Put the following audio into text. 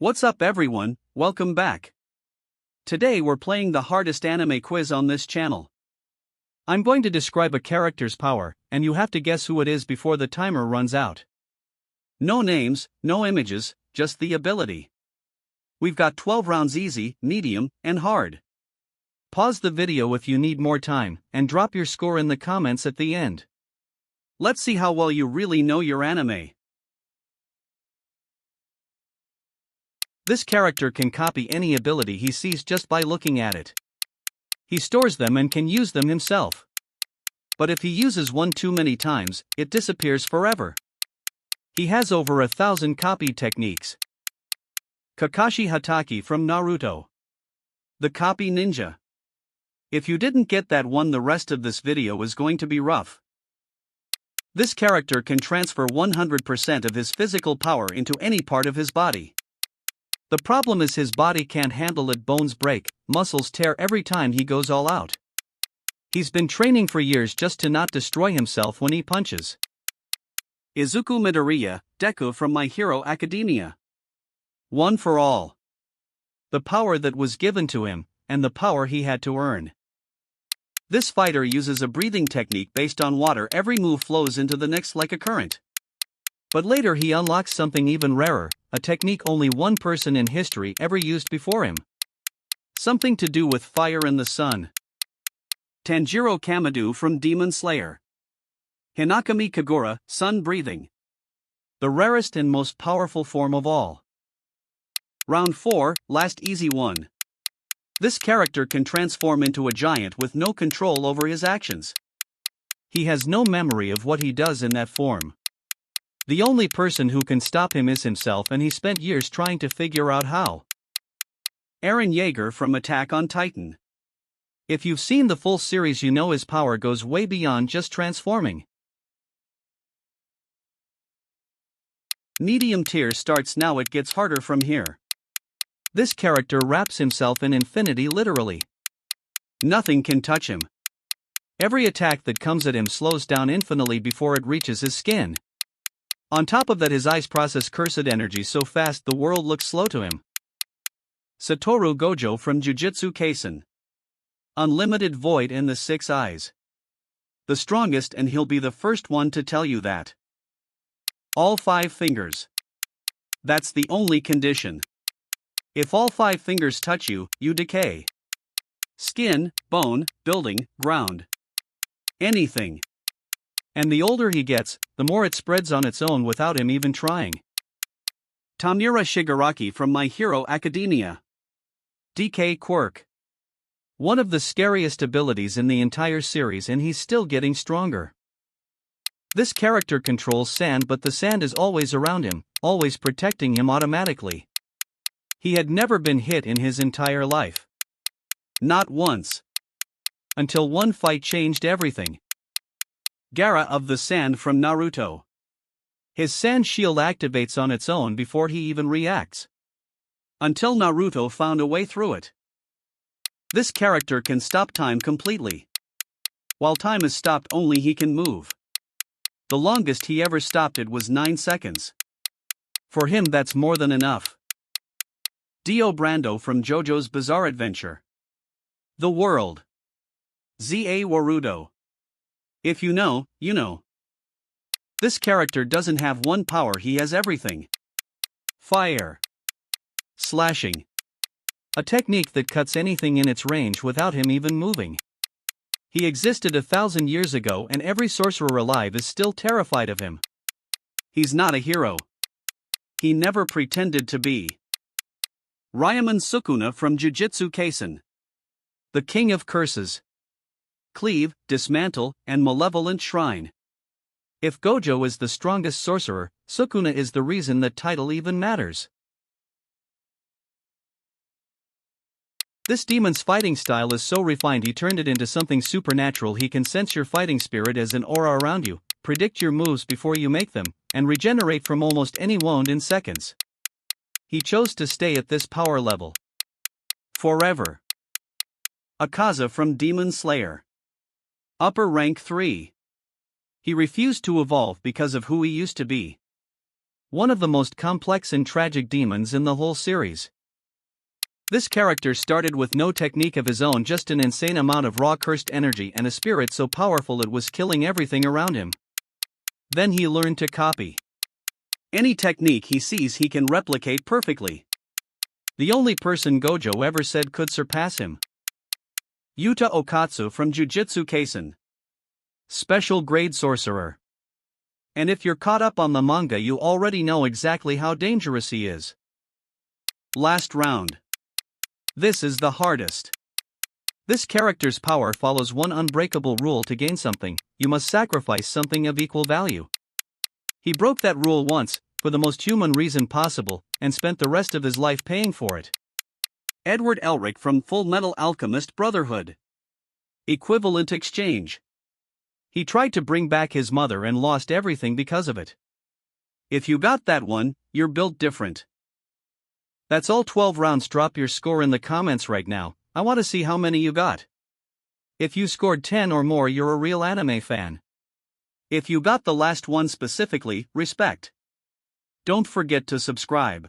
What's up everyone, welcome back. Today we're playing the hardest anime quiz on this channel. I'm going to describe a character's power, and you have to guess who it is before the timer runs out. No names, no images, just the ability. We've got 12 rounds easy, medium, and hard. Pause the video if you need more time, and drop your score in the comments at the end. Let's see how well you really know your anime. This character can copy any ability he sees just by looking at it. He stores them and can use them himself. But if he uses one too many times, it disappears forever. He has over 1,000 copy techniques. Kakashi Hatake from Naruto. The copy ninja. If you didn't get that one, the rest of this video is going to be rough. This character can transfer 100% of his physical power into any part of his body. The problem is his body can't handle it. Bones break, muscles tear every time he goes all out. He's been training for years just to not destroy himself when he punches. Izuku Midoriya, Deku from My Hero Academia. One for all. The power that was given to him, and the power he had to earn. This fighter uses a breathing technique based on water. Every move flows into the next like a current. But later he unlocks something even rarer, a technique only one person in history ever used before him. Something to do with fire and the sun. Tanjiro Kamado from Demon Slayer. Hinakami Kagura, sun breathing. The rarest and most powerful form of all. Round 4, last easy one. This character can transform into a giant with no control over his actions. He has no memory of what he does in that form. The only person who can stop him is himself, and he spent years trying to figure out how. Eren Yeager from Attack on Titan. If you've seen the full series, you know his power goes way beyond just transforming. Medium tier starts now, it gets harder from here. This character wraps himself in infinity literally. Nothing can touch him. Every attack that comes at him slows down infinitely before it reaches his skin. On top of that, his eyes process cursed energy so fast the world looks slow to him. Satoru Gojo from Jujutsu Kaisen. Unlimited void in the 6 eyes. The strongest, and he'll be the first one to tell you that. All 5 fingers. That's the only condition. If all 5 fingers touch you, you decay. Skin, bone, building, ground. Anything. And the older he gets, the more it spreads on its own without him even trying. Tamura Shigaraki from My Hero Academia. DK Quirk. One of the scariest abilities in the entire series, and he's still getting stronger. This character controls sand, but the sand is always around him, always protecting him automatically. He had never been hit in his entire life. Not once. Until one fight changed everything. Gaara of the Sand from Naruto. His sand shield activates on its own before he even reacts. Until Naruto found a way through it. This character can stop time completely. While time is stopped, only he can move. The longest he ever stopped it was 9 seconds. For him, that's more than enough. Dio Brando from JoJo's Bizarre Adventure. The World. Z.A. Warudo. If you know, you know. This character doesn't have one power, he has everything. Fire. Slashing. A technique that cuts anything in its range without him even moving. He existed 1,000 years ago, and every sorcerer alive is still terrified of him. He's not a hero. He never pretended to be. Ryuman Sukuna from Jujutsu Kaisen. The King of Curses. Cleave, dismantle, and malevolent shrine. If Gojo is the strongest sorcerer, Sukuna is the reason that title even matters. This demon's fighting style is so refined, he turned it into something supernatural. He can sense your fighting spirit as an aura around you, predict your moves before you make them, and regenerate from almost any wound in seconds. He chose to stay at this power level forever. Akaza from Demon Slayer. Upper rank 3. He refused to evolve because of who he used to be. One of the most complex and tragic demons in the whole series. This character started with no technique of his own, just an insane amount of raw cursed energy and a spirit so powerful it was killing everything around him. Then he learned to copy. Any technique he sees he can replicate perfectly. The only person Gojo ever said could surpass him. Yuta Okatsu from Jujutsu Kaisen. Special grade sorcerer. And if you're caught up on the manga, you already know exactly how dangerous he is. Last round. This is the hardest. This character's power follows one unbreakable rule: to gain something, you must sacrifice something of equal value. He broke that rule once, for the most human reason possible, and spent the rest of his life paying for it. Edward Elric from Full Metal Alchemist Brotherhood. Equivalent exchange. He tried to bring back his mother and lost everything because of it. If you got that one, you're built different. That's all 12 rounds. Drop your score in the comments right now. I want to see how many you got. If you scored 10 or more, you're a real anime fan. If you got the last one specifically, respect. Don't forget to subscribe.